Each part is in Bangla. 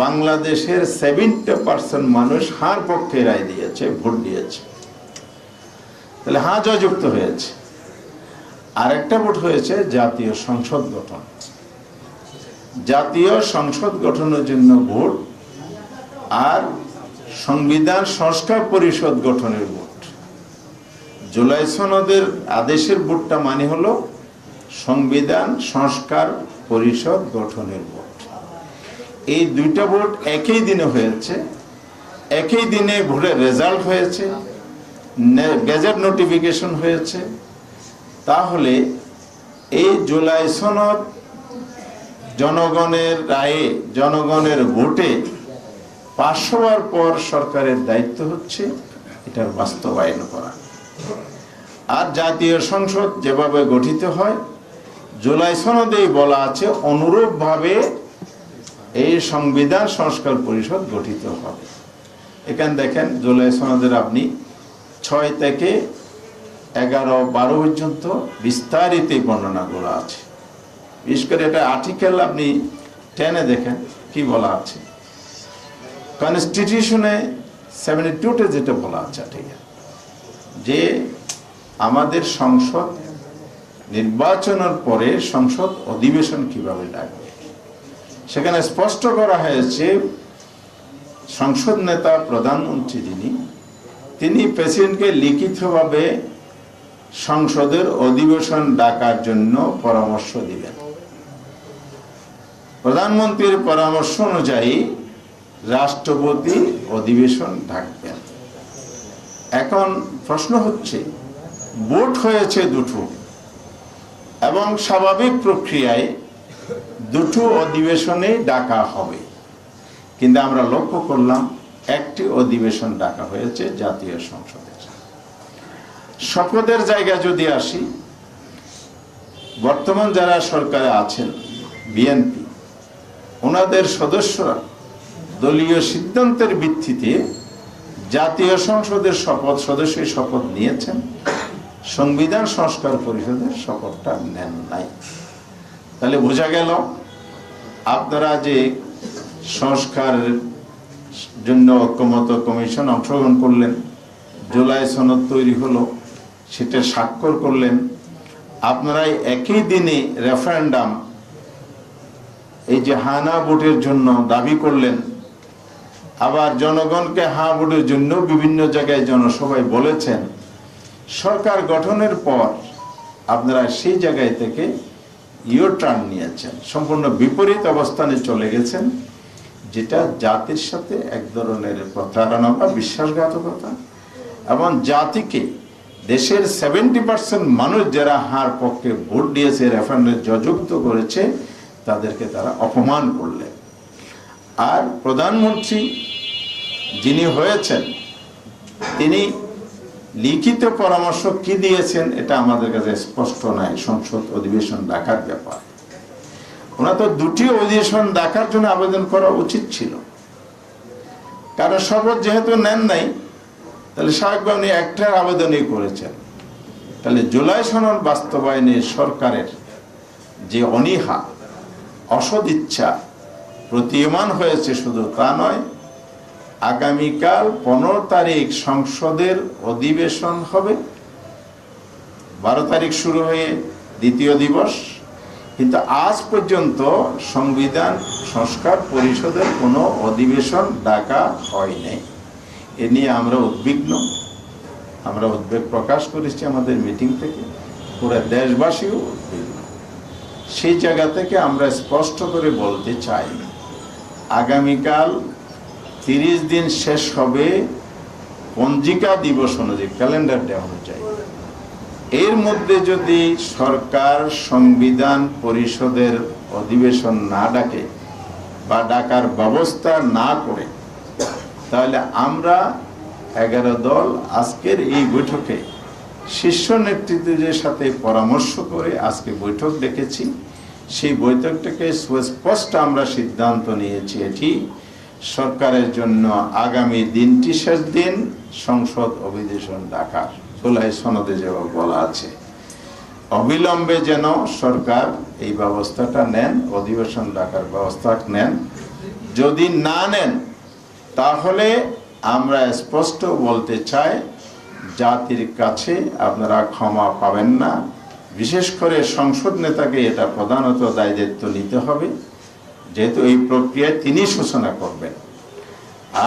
বাংলাদেশের 70% মানুষ হার পক্ষে রায় দিয়েছে, ভোট দিয়েছে। তাহলে হ্যাঁ জয়যুক্ত হয়েছে। আরেকটা ভোট হয়েছে জাতীয় সংসদ গঠন। জাতীয় সংসদ গঠনের জন্য ভোট আর সংবিধান সংস্কার পরিষদ গঠনের ভোট। জুলাই সনদের আদেশের ভোটটা মানে হলো সংবিধান সংস্কার পরিষদ গঠনের ভোট। এই দুইটা ভোট একই দিনে হয়েছে, একই দিনে ভোটের রেজাল্ট হয়েছে, গেজেট নোটিফিকেশন হয়েছে। তাহলে এই জুলাই সনদ জনগণের রায়ে, জনগণের ভোটে পাশ হওয়ার পর সরকারের দায়িত্ব হচ্ছে এটার বাস্তবায়ন করা। আর জাতীয় সংসদ যেভাবে গঠিত হয়, জুলাই সনদেই বলা আছে অনুরূপভাবে এই সংবিধান সংস্কার পরিষদ গঠিত হবে। এখানে দেখেন জুলাই সনদের আপনি 6 থেকে 11-12 পর্যন্ত বিস্তারিত বর্ণনাগুলো আছে। বিশেষ করে এটা আর্টিকেল আপনি 10-এ দেখেন কি বলা আছে। কনস্টিটিউশনে 72-তে যেটা বলা আছে ঠিক আছে, যে আমাদের সংসদ নির্বাচনের পরে সংসদ অধিবেশন কিভাবে ডাকবে। সেখানে স্পষ্ট করা হয়েছে সংসদ নেতা প্রধানমন্ত্রী তিনি প্রেসিডেন্টকে লিখিতভাবে সংসদের অধিবেশন ডাকার জন্য পরামর্শ দিবেন। প্রধানমন্ত্রীর পরামর্শ অনুযায়ী রাষ্ট্রপতি অধিবেশন ডাকবেন। এখন প্রশ্ন হচ্ছে, ভোট হয়েছে দুটো এবং স্বাভাবিক প্রক্রিয়ায় দুটো অধিবেশনে ডাকা হবে, কিন্তু আমরা লক্ষ্য করলাম একটি অধিবেশন ডাকা হয়েছে জাতীয় সংসদের। শপথের জায়গায় যদি আসি, বর্তমান যারা সরকারে আছেন বিএনপি, ওনাদের সদস্যরা দলীয় সিদ্ধান্তের ভিত্তিতে জাতীয় সংসদের সদস্যের শপথ নিয়েছেন, সংবিধান সংস্কার পরিষদের শপথটা নেন নাই। তাহলে বোঝা গেল আপনারা যে সংস্কারের জন্য ঐক্যমত্য কমিশন অংশগ্রহণ করলেন, জুলাই সনদ তৈরি হলো, সেটা স্বাক্ষর করলেন, আপনারাই একই দিনে রেফারেন্ডাম এই যে হানা ভোটের জন্য দাবি করলেন, আবার জনগণকে হ্যাঁ ভোটের জন্য বিভিন্ন জায়গায় জনসভায় বলেছেন। সরকার গঠনের পর আপনারা সেই জায়গায় থেকে টার্ন নিয়েছেন, সম্পূর্ণ বিপরীত অবস্থানে চলে গেছেন, যেটা জাতির সাথে এক ধরনের প্রতারণা বা বিশ্বাসঘাতকতা, এবং জাতিকে, দেশের 70% মানুষ যারা হার পক্ষে ভোট দিয়েছে, রেফারেন্ডামে জয়যুক্ত করেছে, তাদেরকে তারা অপমান করলেন। আর প্রধানমন্ত্রী যিনি হয়েছেন, তিনি লিখিত পরামর্শ কি দিয়েছেন এটা আমাদের কাছে স্পষ্ট নাই সংসদ অধিবেশন ডাকার ব্যাপার। ওনার তো দুটি অধিবেশন ডাকার জন্য আবেদন করা উচিত ছিল, কারণ শপথ যেহেতু নেন নাই, তাহলে স্বাভাবিকভাবে উনি একটার আবেদনই করেছেন। তাহলে জুলাই সনদ বাস্তবায়নে সরকারের যে অনীহা, অসদিচ্ছা প্রতীয়মান হয়েছে, শুধু তা নয়, আগামীকাল 15 তারিখ সংসদের অধিবেশন হবে, 12 তারিখ শুরু হয়ে দ্বিতীয় দিবস, কিন্তু আজ পর্যন্ত সংবিধান সংস্কার পরিষদের কোনো অধিবেশন ডাকা হয়নি। এ নিয়ে আমরা উদ্বিগ্ন, আমরা উদ্বেগ প্রকাশ করেছি আমাদের মিটিং থেকে, পুরো দেশবাসীও উদ্বিগ্ন। সেই জায়গা থেকে আমরা স্পষ্ট করে বলতে চাই, আগামীকাল 30 দিন শেষ হবে পঞ্জিকা দিবস অনুযায়ী, ক্যালেন্ডার ডে অনুযায়ী। এর মধ্যে যদি সরকার সংবিধান পরিষদের অধিবেশন না ডাকে বা ডাকার ব্যবস্থা না করে, তাহলে আমরা 11 দল আজকের এই বৈঠকে শীর্ষ নেতৃত্বের সাথে পরামর্শ করে আজকে বৈঠক ডেকেছি। সেই বৈঠকটাকে সুস্পষ্ট আমরা সিদ্ধান্ত নিয়েছি, এটি সরকারের জন্য আগামী দিনটি শেষ দিন সংসদ অধিবেশন ডাকার, জুলাই সনদে যেভাবে বলা আছে, অবিলম্বে যেন সরকার এই ব্যবস্থাটা নেন, অধিবেশন ডাকার ব্যবস্থা নেন। যদি না নেন তাহলে আমরা স্পষ্ট বলতে চাই, জাতির কাছে আপনারা ক্ষমা পাবেন না। বিশেষ করে সংসদ নেতাকে এটা প্রধানত দায়িত্ব নিতে হবে, যেহেতু এই প্রক্রিয়ায় তিনি সূচনা করবেন,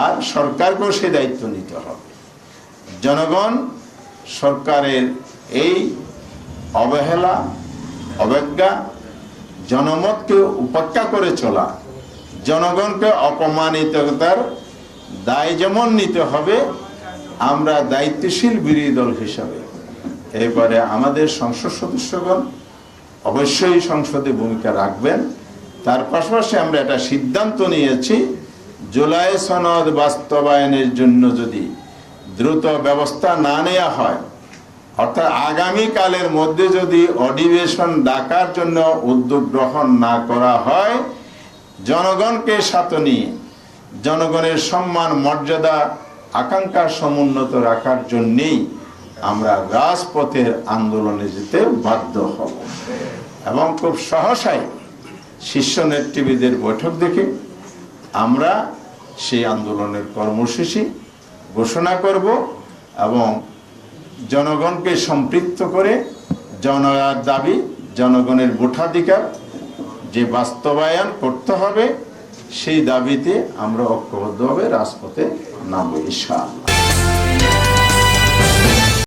আর সরকারকেও সেই দায়িত্ব নিতে হবে। জনগণ সরকারের এই অবহেলা, অবজ্ঞা, জনমতকে উপেক্ষা করে চলা, জনগণকে অপমানিততার দায় যেমন নিতে হবে, আমরা দায়িত্বশীল বিরোধী দল হিসাবে এবারে আমাদের সংসদ সদস্যগণ অবশ্যই সংসদে ভূমিকা রাখবেন। তার পাশাপাশি আমরা একটা সিদ্ধান্ত নিয়েছি, জুলাই সনদ বাস্তবায়নের জন্য যদি দ্রুত ব্যবস্থা না নেওয়া হয়, অর্থাৎ আগামীকালের মধ্যে যদি অধিবেশন ডাকার জন্য উদ্যোগ গ্রহণ না করা হয়, জনগণকে সাথে নিয়ে জনগণের সম্মান, মর্যাদা, আকাঙ্ক্ষা সমুন্নত রাখার জন্যেই আমরা রাজপথের আন্দোলনে যেতে বাধ্য হব। এবং খুব সহসাই শীর্ষ নেতৃবৃন্দের বৈঠক দেখে আমরা সেই আন্দোলনের কর্মসূচি ঘোষণা করব এবং জনগণকে সম্পৃক্ত করে জনগণের দাবি, জনগণের ভোটাধিকার যে বাস্তবায়ন করতে হবে, সেই দাবিতে আমরা ঐক্যবদ্ধভাবে রাজপথে নামব ইনশাআল্লাহ।